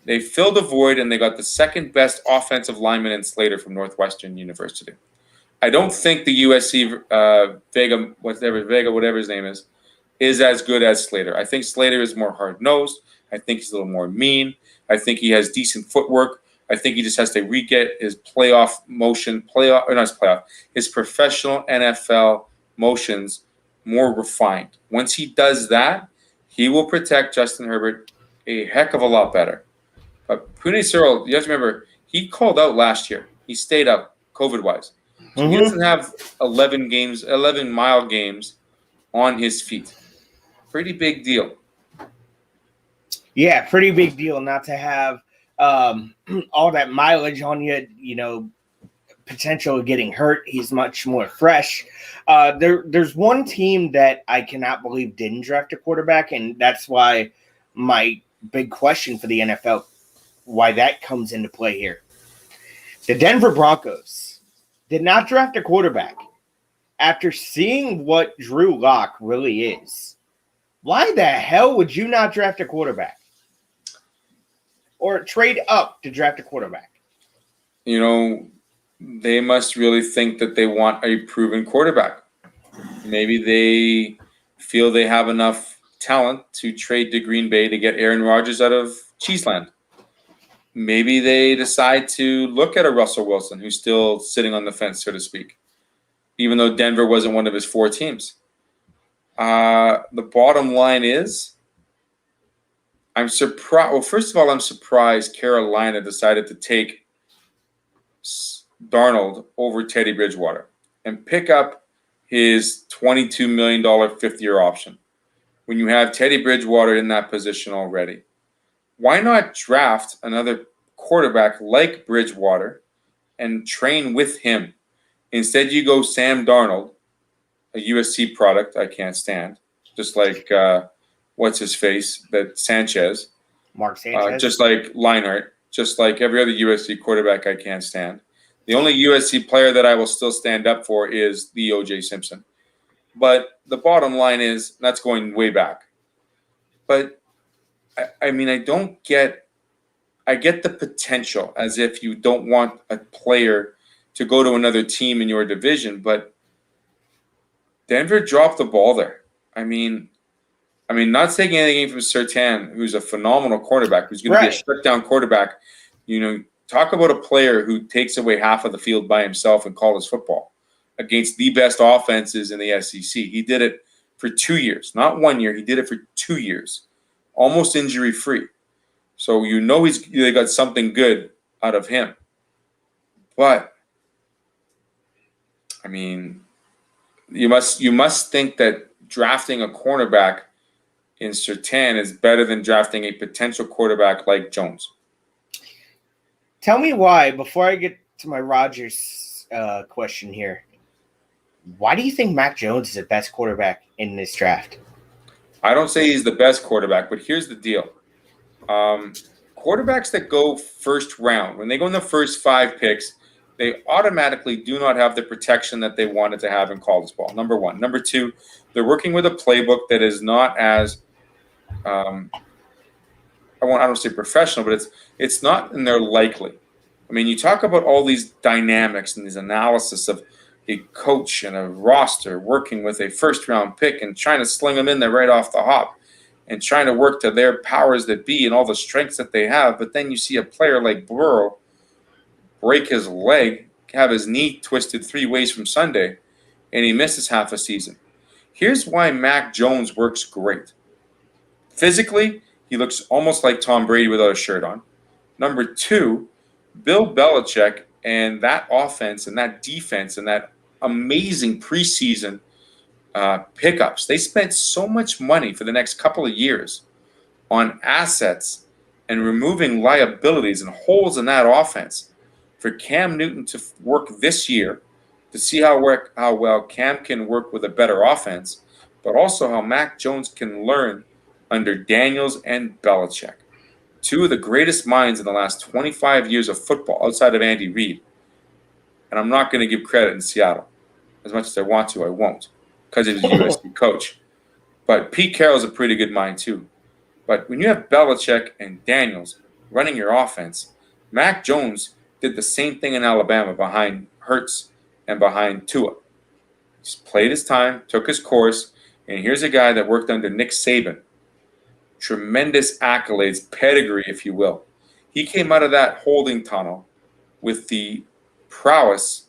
They filled a void, and they got the second-best offensive lineman in Slater from Northwestern University. I don't think the USC Vega, whatever his name is as good as Slater. I think Slater is more hard-nosed. I think he's a little more mean. I think he has decent footwork. I think he just has to re-get his playoff motion, his professional NFL motions more refined. Once he does that, he will protect Justin Herbert a heck of a lot better. But Pune Searle, you have to remember, he called out last year. He stayed up COVID-wise. So he doesn't have 11-mile games on his feet. Pretty big deal. Yeah, pretty big deal not to have all that mileage on you, potential of getting hurt. He's much more fresh. There's one team that I cannot believe didn't draft a quarterback, and that's why my big question for the NFL, why that comes into play here. The Denver Broncos did not draft a quarterback after seeing what Drew Lock really is. Why the hell would you not draft a quarterback? Or trade up to draft a quarterback? They must really think that they want a proven quarterback. Maybe they feel they have enough talent to trade to Green Bay to get Aaron Rodgers out of Cheeseland. Maybe they decide to look at a Russell Wilson who's still sitting on the fence, so to speak, even though Denver wasn't one of his 4 teams. The bottom line is, I'm surprised. Well, first of all, I'm surprised Carolina decided to take Darnold over Teddy Bridgewater and pick up his $22 million 5th-year option when you have Teddy Bridgewater in that position already. Why not draft another quarterback like Bridgewater and train with him? Instead, you go Sam Darnold, a USC product I can't stand, just like what's his face, that Sanchez. Mark Sanchez. Just like Leinart, just like every other USC quarterback I can't stand. The only USC player that I will still stand up for is the O.J. Simpson. But the bottom line is that's going way back. But I mean, I get the potential, as if you don't want a player to go to another team in your division, but Denver dropped the ball there. I mean, not taking anything from Surtain, who's a phenomenal quarterback, who's going to be a shutdown quarterback. Talk about a player who takes away half of the field by himself in college football against the best offenses in the SEC. He did it for 2 years, not 1 year. He did it for 2 years, almost injury-free. So they got something good out of him. But, I mean, you must think that drafting a cornerback in Surtain is better than drafting a potential quarterback like Jones. Tell me why, before I get to my Rodgers question here, why do you think Mac Jones is the best quarterback in this draft? I don't say he's the best quarterback, but here's the deal. Quarterbacks that go first round, when they go in the first 5 picks, they automatically do not have the protection that they wanted to have in college ball, number one. Number two, they're working with a playbook that is not as I don't say professional, but it's not in their likely. I mean, you talk about all these dynamics and these analysis of a coach and a roster working with a first-round pick and trying to sling them in there right off the hop and trying to work to their powers that be and all the strengths that they have. But then you see a player like Burrow break his leg, have his knee twisted 3 ways from Sunday, and he misses half a season. Here's why Mac Jones works great. Physically, he looks almost like Tom Brady without a shirt on. Number 2, Bill Belichick and that offense and that defense and that amazing preseason pickups. They spent so much money for the next couple of years on assets and removing liabilities and holes in that offense for Cam Newton to work this year, to see how well Cam can work with a better offense, but also how Mac Jones can learn under Daniels and Belichick, 2 of the greatest minds in the last 25 years of football outside of Andy Reid. And I'm not going to give credit in Seattle. As much as I want to, I won't, because he was a USC coach. But Pete Carroll's a pretty good mind too. But when you have Belichick and Daniels running your offense, Mac Jones did the same thing in Alabama behind Hurts and behind Tua. Just played his time, took his course, and here's a guy that worked under Nick Saban. Tremendous accolades, pedigree, if you will. He came out of that holding tunnel with the prowess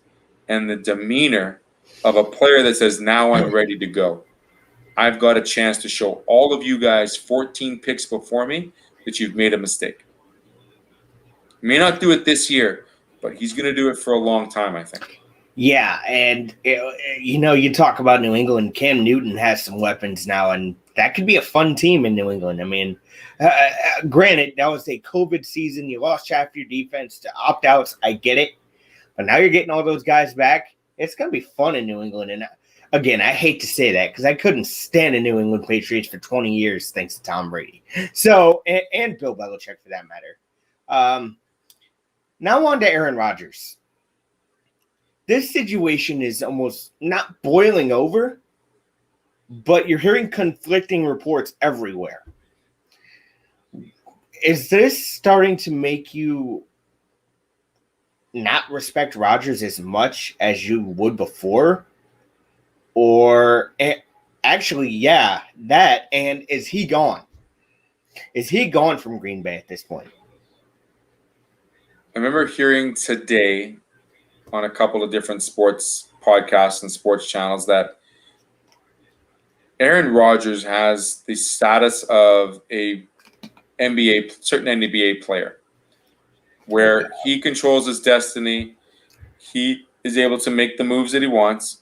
and the demeanor of a player that says, now I'm ready to go. I've got a chance to show all of you guys 14 picks before me that you've made a mistake. He may not do it this year, but he's going to do it for a long time, I think. Yeah, and you talk about New England. Cam Newton has some weapons now, and that could be a fun team in New England. I mean, granted, that was a COVID season. You lost half your defense to opt-outs. I get it. But now you're getting all those guys back. It's going to be fun in New England. And again, I hate to say that because I couldn't stand the New England Patriots for 20 years thanks to Tom Brady. So, and Bill Belichick for that matter. Now on to Aaron Rodgers. This situation is almost not boiling over, but you're hearing conflicting reports everywhere. Is this starting to make you not respect Rodgers as much as you would before? Or actually, yeah, that. And is he gone? Is he gone from Green Bay at this point? I remember hearing today on a couple of different sports podcasts and sports channels that Aaron Rodgers has the status of a certain NBA player, where he controls his destiny. He is able to make the moves that he wants,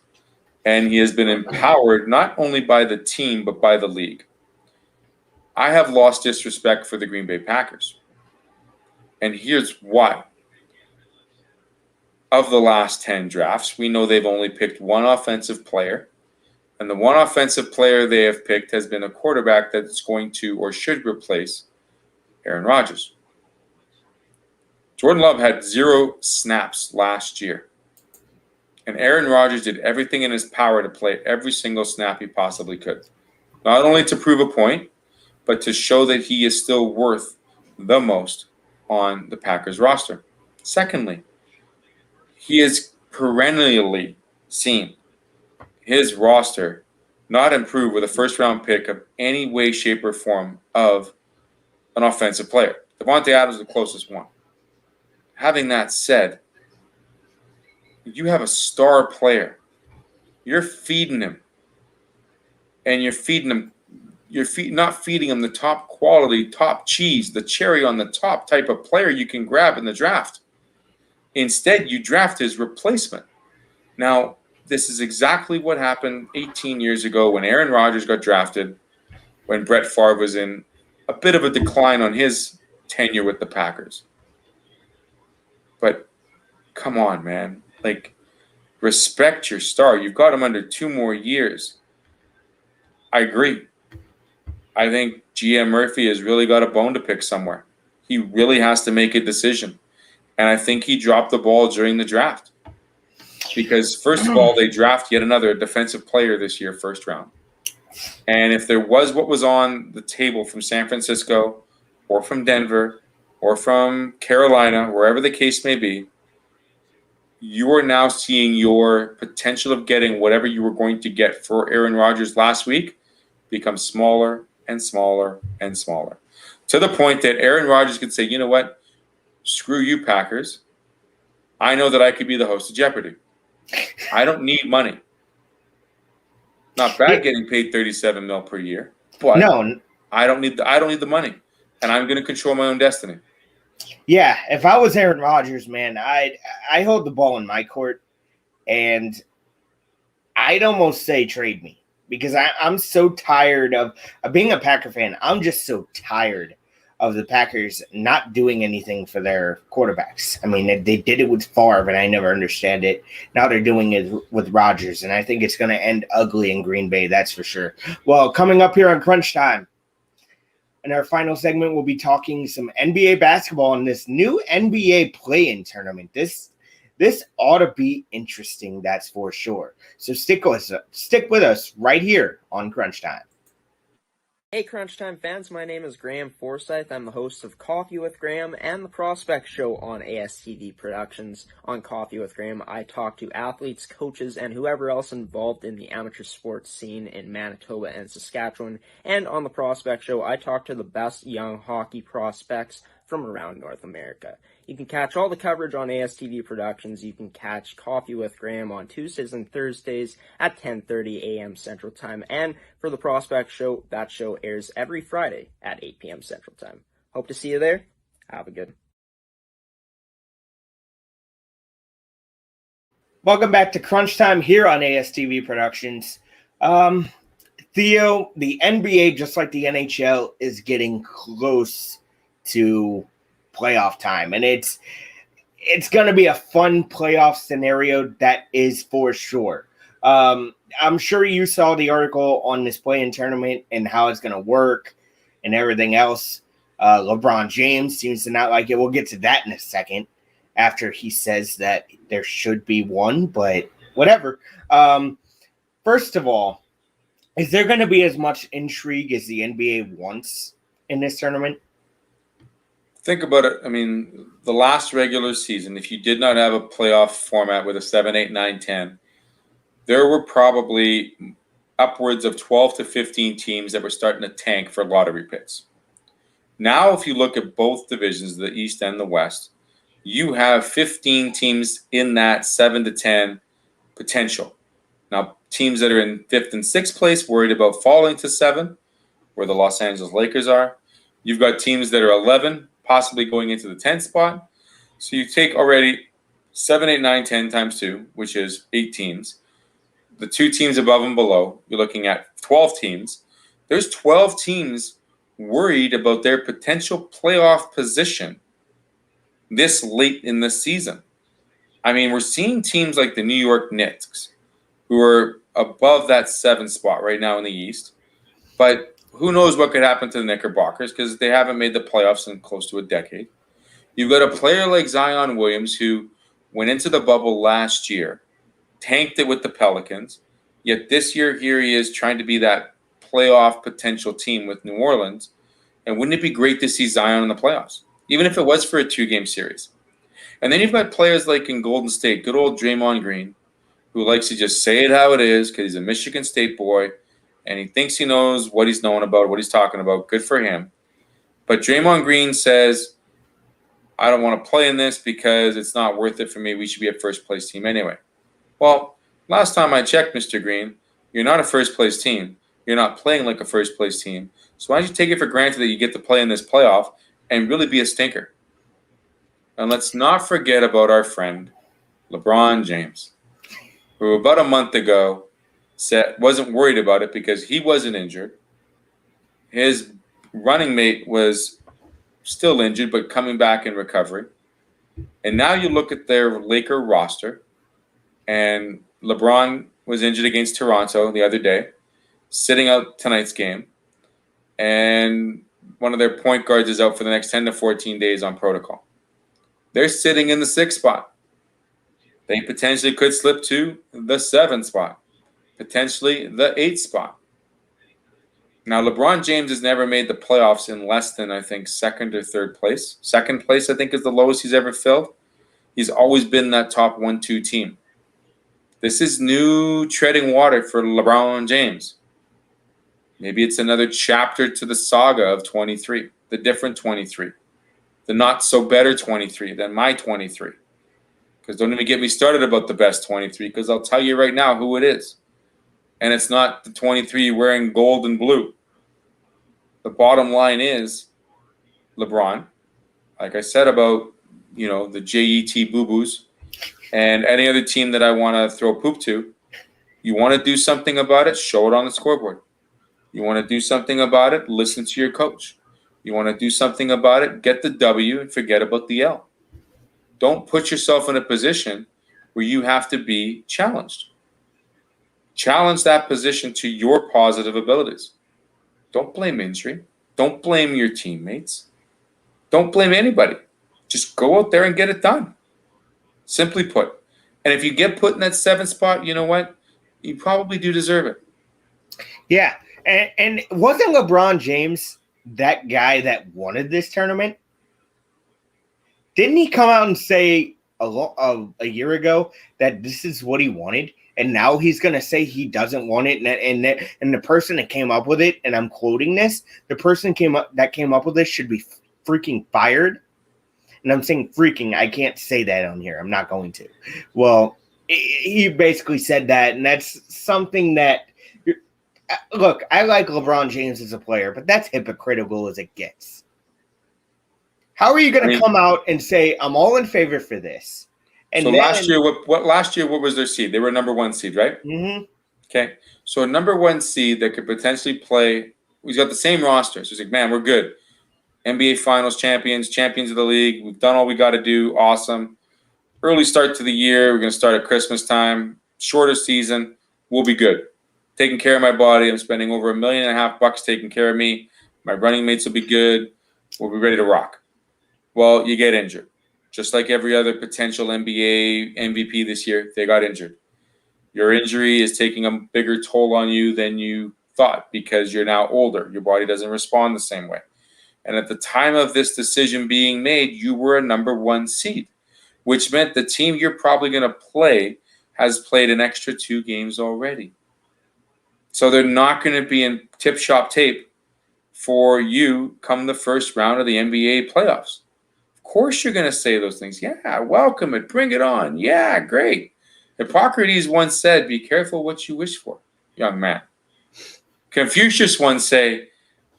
and he has been empowered not only by the team, but by the league. I have lost disrespect for the Green Bay Packers. And here's why. Of the last 10 drafts, we know they've only picked one offensive player. And the one offensive player they have picked has been a quarterback that's going to or should replace Aaron Rodgers. Jordan Love had 0 snaps last year. And Aaron Rodgers did everything in his power to play every single snap he possibly could. Not only to prove a point, but to show that he is still worth the most on the Packers roster. Secondly, he has perennially seen his roster not improve with a first-round pick of any way, shape, or form of an offensive player. Devontae Adams is the closest one. Having that said, you have a star player. You're feeding him. And you're feeding him. Not feeding him the top quality, top cheese, the cherry on the top type of player you can grab in the draft. Instead, you draft his replacement. Now, this is exactly what happened 18 years ago when Aaron Rodgers got drafted, when Brett Favre was in a bit of a decline on his tenure with the Packers. But come on, man. Like, respect your star. You've got him under 2 more years. I agree. I think GM Murphy has really got a bone to pick somewhere. He really has to make a decision. And I think he dropped the ball during the draft. Because, first of all, they draft yet another defensive player this year, first round. And if there was what was on the table from San Francisco or from Denver or from Carolina, wherever the case may be, you are now seeing your potential of getting whatever you were going to get for Aaron Rodgers last week become smaller and smaller and smaller. To the point that Aaron Rodgers could say, you know what? Screw you, Packers. I know that I could be the host of Jeopardy. I don't need money. Not bad getting paid $37 million per year, but no, I don't need the money, and I'm going to control my own destiny. Yeah, if I was Aaron Rodgers, man, I hold the ball in my court, and I'd almost say trade me because I'm so tired of being a Packer fan. I'm just so tired of the Packers not doing anything for their quarterbacks. I mean, they did it with Favre, and I never understand it. Now they're doing it with Rodgers, and I think it's going to end ugly in Green Bay, that's for sure. Well, coming up here on Crunch Time, in our final segment, we'll be talking some NBA basketball in this new NBA play-in tournament. This ought to be interesting, that's for sure. So stick with us right here on Crunch Time. Hey Crunch Time fans, my name is Graham Forsyth. I'm the host of Coffee with Graham and the Prospect Show on ASTV Productions. On Coffee with Graham, I talk to athletes, coaches, and whoever else involved in the amateur sports scene in Manitoba and Saskatchewan. And on the Prospect Show, I talk to the best young hockey prospects from around North America. You can catch all the coverage on ASTV Productions. You can catch Coffee with Graham on Tuesdays and Thursdays at 10:30 a.m. Central Time. And for the Prospect Show, that show airs every Friday at 8 p.m. Central Time. Hope to see you there. Have a good. Welcome back to Crunch Time here on ASTV Productions. Theo, the NBA, just like the NHL, is getting close to playoff time, and it's going to be a fun playoff scenario, that is for sure. I'm sure you saw the article on this play-in tournament and how it's going to work and everything else. LeBron James seems to not like it. We'll get to that in a second after he says that there should be one, but whatever. First of all, is there going to be as much intrigue as the NBA wants in this tournament? Think about it. I mean, the last regular season, if you did not have a playoff format with a 7, 8, 9, 10, there were probably upwards of 12 to 15 teams that were starting to tank for lottery picks. Now, if you look at both divisions, the East and the West, you have 15 teams in that 7 to 10 potential. Now, teams that are in 5th and 6th place worried about falling to 7, where the Los Angeles Lakers are. You've got teams that are 11, possibly going into the 10th spot. So you take already 7, 8, 9, 10 times 2, which is 8 teams. The 2 teams above and below, you're looking at 12 teams. There's 12 teams worried about their potential playoff position this late in the season. I mean, we're seeing teams like the New York Knicks, who are above that 7th spot right now in the East. But who knows what could happen to the Knickerbockers, because they haven't made the playoffs in close to a decade. You've got a player like Zion Williams, who went into the bubble last year tanked it with the Pelicans. Yet this year, here he is trying to be that playoff potential team with New Orleans. And wouldn't it be great to see Zion in the playoffs, even if it was for a 2-game series? And then you've got players like in Golden State, good old Draymond Green, who likes to just say it how it is because he's a Michigan State boy, and he thinks he knows what he's knowing about, what he's talking about. Good for him. But Draymond Green says, I don't want to play in this because it's not worth it for me. We should be a first-place team anyway. Well, last time I checked, Mr. Green, you're not a first-place team. You're not playing like a first-place team. So why don't you take it for granted that you get to play in this playoff and really be a stinker? And let's not forget about our friend, LeBron James, who about a month ago wasn't worried about it because he wasn't injured. His running mate was still injured but coming back in recovery. And now you look at their Laker roster, and LeBron was injured against Toronto the other day, sitting out tonight's game. And one of their point guards is out for the next 10 to 14 days on protocol. They're sitting in the 6th spot. They potentially could slip to the 7th spot, potentially the 8th spot. Now, LeBron James has never made the playoffs in less than, I think, 2nd or 3rd place. 2nd place, I think, is the lowest he's ever filled. He's always been that top 1-2 team. This is new treading water for LeBron James. Maybe it's another chapter to the saga of 23, the different 23, the not-so-better 23 than my 23. Because don't even get me started about the best 23, because I'll tell you right now who it is. And it's not the 23 wearing gold and blue. The bottom line is LeBron, like I said about, the JET boo-boos and any other team that I want to throw poop to, you want to do something about it, show it on the scoreboard. You want to do something about it, listen to your coach. You want to do something about it, get the W and forget about the L. Don't put yourself in a position where you have to be challenged. Challenge that position to your positive abilities. Don't blame injury. Don't blame your teammates. Don't blame anybody. Just go out there and get it done. Simply put. And if you get put in that 7th spot, you know what? You probably do deserve it. Yeah. And wasn't LeBron James that guy that wanted this tournament? Didn't he come out and say a year ago that this is what he wanted? And now he's going to say he doesn't want it. And the person that came up with it, and I'm quoting this, the person that came up with this should be freaking fired. And I'm saying freaking. I can't say that on here. I'm not going to. Well, he basically said that, and that's something that – look, I like LeBron James as a player, but that's hypocritical as it gets. How are you going to come out and say, I'm all in favor for this? And so last year, what was their seed? They were number 1 seed, right? Mm-hmm. Okay. So a number 1 seed that could potentially play – he's got the same roster. So he's like, man, we're good. NBA Finals champions of the league. We've done all we got to do. Awesome. Early start to the year. We're going to start at Christmas time. Shorter season. We'll be good. Taking care of my body. I'm spending over $1.5 million taking care of me. My running mates will be good. We'll be ready to rock. Well, you get injured. Just like every other potential NBA MVP this year, they got injured. Your injury is taking a bigger toll on you than you thought because you're now older. Your body doesn't respond the same way. And at the time of this decision being made, you were a number 1 seed, which meant the team you're probably going to play has played an extra 2 games already. So they're not going to be in tip-top tape for you come the first round of the NBA playoffs. Of course you're going to say those things. Yeah, welcome it. Bring it on. Yeah, great. Hippocrates once said, be careful what you wish for, young man. Confucius once said,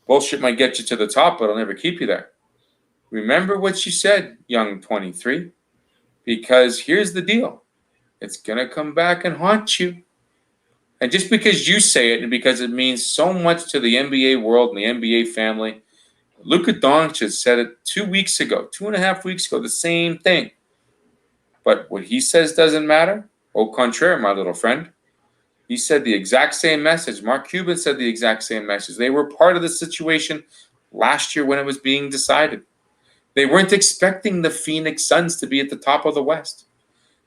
bullshit might get you to the top, but it'll never keep you there. Remember what you said, young 23, because here's the deal. It's going to come back and haunt you. And just because you say it and because it means so much to the NBA world and the NBA family, Luka Doncic said it 2 weeks ago, 2.5 weeks ago, the same thing. But what he says doesn't matter. Au contraire, my little friend. He said the exact same message. Mark Cuban said the exact same message. They were part of the situation last year when it was being decided. They weren't expecting the Phoenix Suns to be at the top of the West.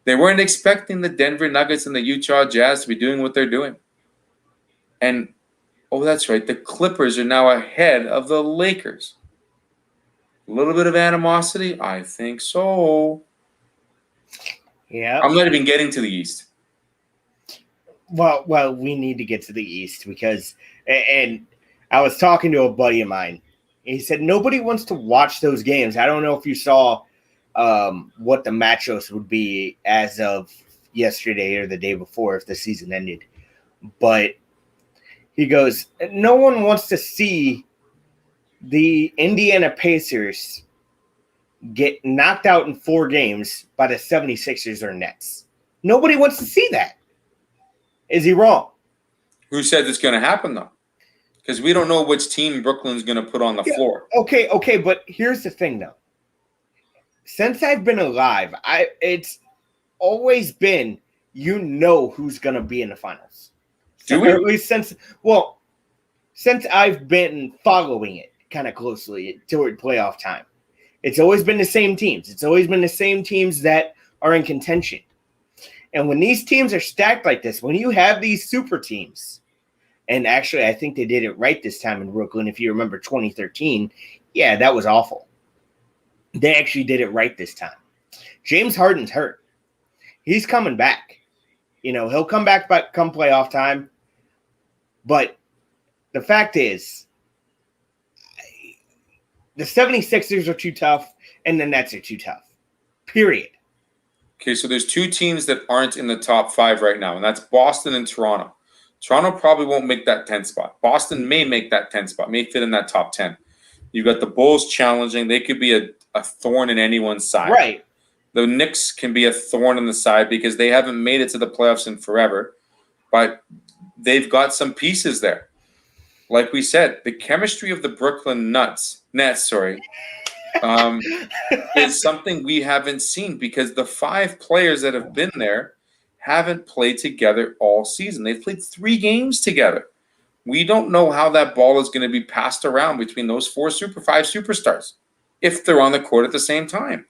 They weren't expecting the Denver Nuggets and the Utah Jazz to be doing what they're doing. And, oh, that's right, the Clippers are now ahead of the Lakers. A little bit of animosity? I think so. Yeah. I'm not even getting to the East. Well, we need to get to the East because, and I was talking to a buddy of mine. He said nobody wants to watch those games. I don't know if you saw what the matchups would be as of yesterday or the day before if the season ended. But he goes, no one wants to see the Indiana Pacers get knocked out in 4 games by the 76ers or Nets. Nobody wants to see that. Is he wrong? Who said it's going to happen, though? Because we don't know which team Brooklyn's going to put on the floor. Okay, but here's the thing, though. Since I've been alive, it's always been who's going to be in the finals. Do we? Or at least since I've been following it kind of closely toward playoff time. It's always been the same teams. It's always been the same teams that are in contention. And when these teams are stacked like this, when you have these super teams, and actually I think they did it right this time in Brooklyn. If you remember 2013, yeah, that was awful. They actually did it right this time. James Harden's hurt. He's coming back. He'll come back come playoff time. But the fact is, the 76ers are too tough, and the Nets are too tough. Period. Okay, so there's 2 teams that aren't in the top 5 right now, and that's Boston and Toronto. Toronto probably won't make that 10 spot. Boston may make that 10 spot, may fit in that top 10. You've got the Bulls challenging. They could be a thorn in anyone's side. Right. The Knicks can be a thorn in the side because they haven't made it to the playoffs in forever, but they've got some pieces there. Like we said, the chemistry of the Brooklyn Nets, is something we haven't seen because the 5 players that have been there haven't played together all season. They've played 3 games together. We don't know how that ball is going to be passed around between those 5 superstars if they're on the court at the same time.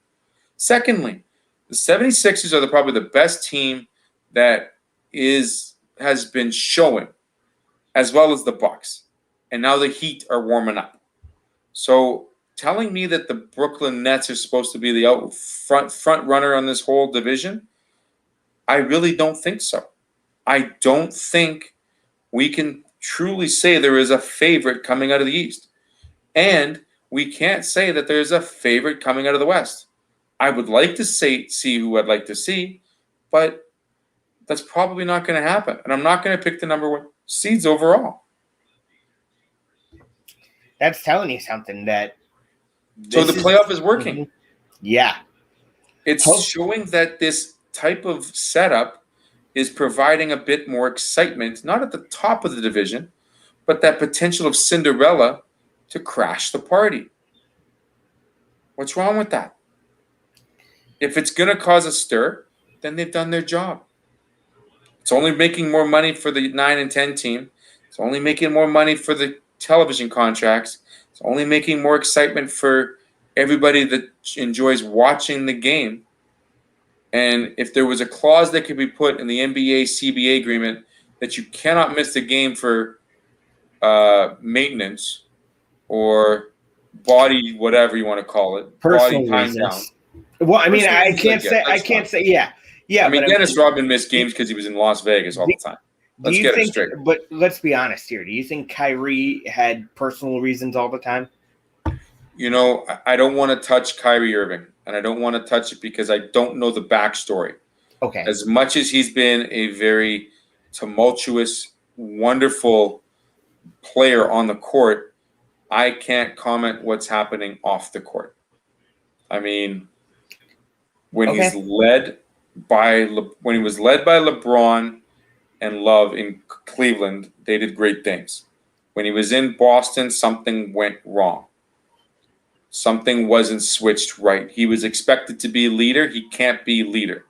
Secondly, the 76ers are probably the best team that has been showing, as well as the Bucks. And now the Heat are warming up. So telling me that the Brooklyn Nets are supposed to be the front runner on this whole division, I really don't think so. I don't think we can truly say there is a favorite coming out of the East. And we can't say that there's a favorite coming out of the West. I would like to see who I'd like to see, but that's probably not going to happen. And I'm not going to pick the number 1 seeds overall. That's telling you something that. So the playoff is working. Mm-hmm. Yeah. It's showing that this type of setup is providing a bit more excitement, not at the top of the division, but that potential of Cinderella to crash the party. What's wrong with that? If it's going to cause a stir, then they've done their job. It's only making more money for the 9 and 10 team. It's only making more money for the television contracts. It's only making more excitement for everybody that enjoys watching the game. And if there was a clause that could be put in the NBA CBA agreement that you cannot miss the game for maintenance or body, whatever you want to call it, personal body time reasons. down. Well, I mean, I can't say, yeah. I mean, Dennis Rodman missed games because he was in Las Vegas all the time. Let's get it straight. But let's be honest here. Do you think Kyrie had personal reasons all the time? I don't want to touch Kyrie Irving, and I don't want to touch it because I don't know the backstory. Okay. As much as he's been a very tumultuous, wonderful player on the court, I can't comment what's happening off the court. I mean, when he was led by LeBron and Love in Cleveland, they did great things. When he was in Boston, something went wrong. Something wasn't switched right. He was expected to be a leader. He can't be leader.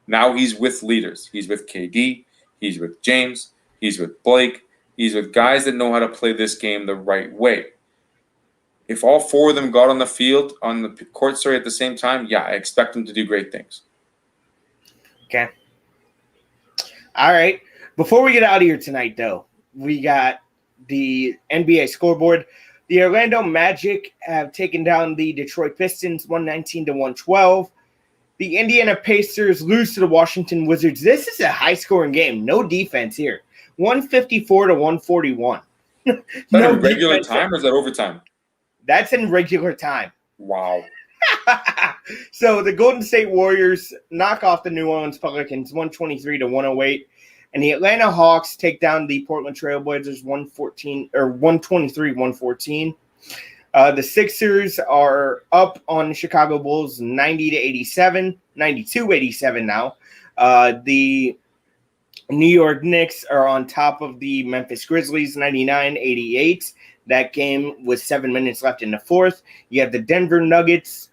Now he's with leaders. He's with KD. He's with James. He's with Blake. He's with guys that know how to play this game the right way. If all 4 of them got on the field, on the court, at the same time, yeah, I expect them to do great things. Okay. All right. Before we get out of here tonight, though, we got the NBA scoreboard. The Orlando Magic have taken down the Detroit Pistons 119-112. The Indiana Pacers lose to the Washington Wizards. This is a high-scoring game. No defense here. 154-141. Is that in regular time or is that overtime? That's in regular time. Wow. So the Golden State Warriors knock off the New Orleans Pelicans 123-108. And the Atlanta Hawks take down the Portland Trailblazers 123-114. The Sixers are up on the Chicago Bulls 90-87, 92-87 now. The New York Knicks are on top of the Memphis Grizzlies 99-88. That game with 7 minutes left in the fourth. You have the Denver Nuggets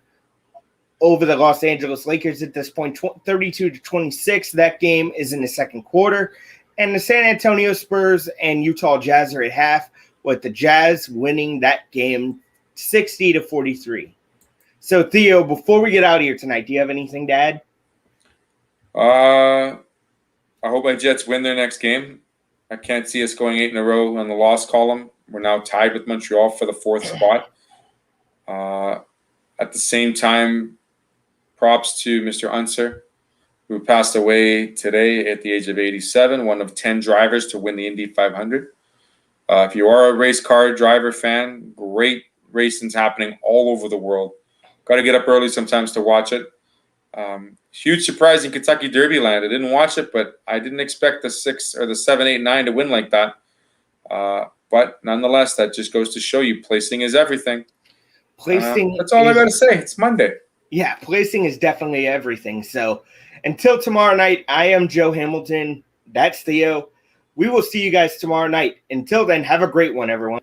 over the Los Angeles Lakers at this point, 32-26. That game is in the second quarter. And the San Antonio Spurs and Utah Jazz are at half, with the Jazz winning that game 60-43. So, Theo, before we get out of here tonight, do you have anything to add? I hope my Jets win their next game. I can't see us going 8 in a row on the loss column. We're now tied with Montreal for the 4th spot. At the same time, props to Mr. Unser, who passed away today at the age of 87, one of 10 drivers to win the Indy 500. If you are a race car driver fan, great racing's happening all over the world. Got to get up early sometimes to watch it. Huge surprise in Kentucky Derby land. I didn't watch it, but I didn't expect the 6 or the 7, 8, 9 to win like that. But nonetheless, that just goes to show you placing is everything. That's all I got to say. It's Monday. Yeah, placing is definitely everything. So until tomorrow night, I am Joe Hamilton. That's Theo. We will see you guys tomorrow night. Until then, have a great one, everyone.